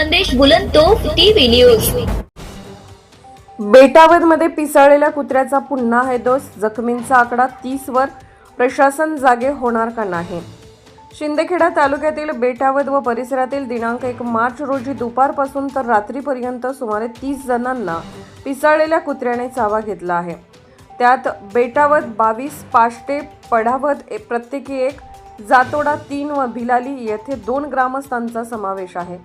Khandesh Bulandtof TV news. बेटावदमध्ये पिसाळलेल्या कुत्र्याचा पुन्हा हैदोस, जखमींचा आकडा 30 वर, प्रशासन जागे होणार का नाही? शिंदखेडा तालुक्यातील बेटावद व परिसरातील दिनांक 1 मार्च रोजी दुपारपासून तर रात्रीपर्यंत सुमारे 30 जणांना पिसाळलेल्या कुत्र्याने चावा घेतला आहे। त्यात बेटावद 22, पाष्टे, पढावद प्रत्येकी 1, जातोडा 3 व भिलाली येथे 2 ग्रामस्थांचा समावेश आहे।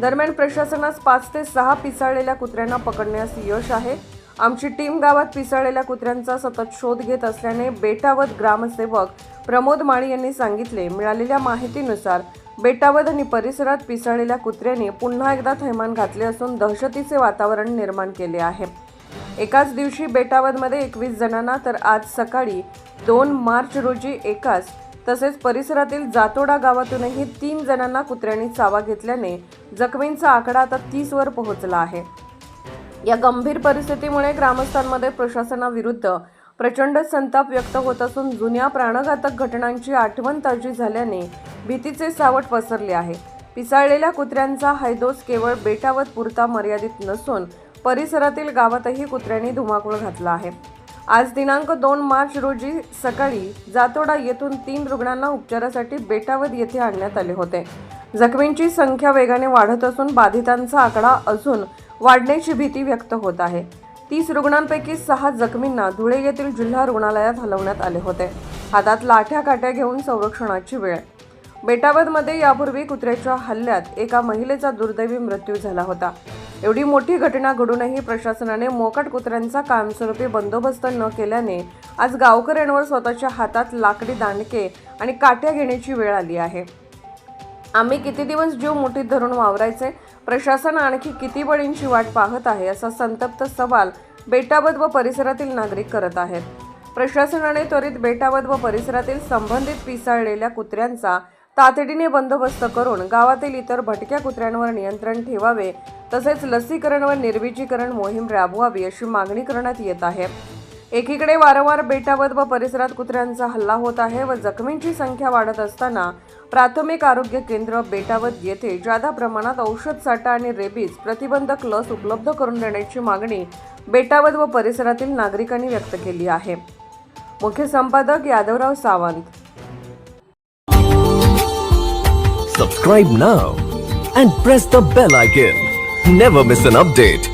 दरम्यान प्रशासनास 5 ते 6 पिसाळलेल्या कुत्र्यांना पकडण्यास यश आहे। आमची टीम गावात पिसाळलेल्या कुत्र्यांचा सतत शोध घेत असल्याने बेटावद ग्रामसेवक प्रमोद माळी यांनी सांगितले। मिळालेल्या माहितीनुसार बेटावद आणि परिसरात पिसाळलेल्या कुत्र्यांनी पुन्हा एकदा थैमान घातले असून दहशतीचे वातावरण निर्माण केले आहे। एकाच दिवशी बेटावदमध्ये 21 जणांना तर आज सकाळी 2 मार्च रोजी एकाच तसेच परिसरातील जातोडा गावातूनही 3 जणांना कुत्र्यांनी चावा घेतल्याने जखमींचा आकडा आता 30 वर पोहोचला आहे। या गंभीर परिस्थितीमुळे ग्रामस्थांमध्ये प्रशासनाविरुद्ध प्रचंड संताप व्यक्त होत असून जुन्या प्राणघातक घटनांची आठवण ताजी झाल्याने भीतीचे सावट पसरले आहे। पिसाळलेल्या कुत्र्यांचा हैदोस केवळ बेटावद पुरता मर्यादित नसून परिसरातील गावातही कुत्र्यांनी धुमाकूळ घातला आहे। आज दिनांक 2 मार्च रोजी सकाळी जातोडा येथून 3 रुग्णांना उपचारासाठी बेटावद येथे आणण्यात आले होते। जखमींची संख्या वेगाने वाढत असून बाधितांचा आकडा अजून वाढण्याची भीती व्यक्त होत आहे। 30 रुग्णांपैकी 6 जखमींना धुळे येथील जिल्हा रुग्णालयात हलवण्यात आले होते। हातात लाठ्या काट्या घेऊन संरक्षणाची वेळ। बेटावदमध्ये यापूर्वी कुत्र्याच्या हल्ल्यात एका महिलेचा दुर्दैवी मृत्यू झाला होता। एवढी मोठी घटना घडूनही प्रशासनाने मोकाट कुत्र्यांचा कायमस्वरूपी बंदोबस्त न केल्याने आज गावकऱ्यांवर स्वतःच्या हातात लाकडी दांडके आणि काट्या घेण्याची वेळ आली आहे। आम्ही किती दिवस जीव मुठीत धरून वावरायचे? प्रशासन आणखी किती बळींची वाट पाहत आहे, असा संतप्त सवाल बेटावद व परिसरातील नागरिक करत आहेत। प्रशासनाने त्वरित बेटावद व परिसरातील संबंधित पिसाळलेल्या कुत्र्यांचा तातडीने बंदोबस्त करून गावातील इतर भटक्या कुत्र्यांवर नियंत्रण ठेवावे, तसेच लसीकरण व निर्विजीकरण मोहीम राबवावी अशी मागणी करण्यात येत आहे। एकीकडे वारंवार बेटावद व परिसरात कुत्र्यांचा हल्ला होत आहे व जखमींची संख्या वाढत असताना प्राथमिक आरोग्य केंद्र बेटावद येथे जादा प्रमाणात औषध साठा आणि रेबीज प्रतिबंधक लस उपलब्ध करून देण्याची मागणी बेटावद व परिसरातील नागरिकांनी व्यक्त केली आहे। मुख्य संपादक Yadavrao Sawant. Subscribe now and press the bell icon. Never miss an update.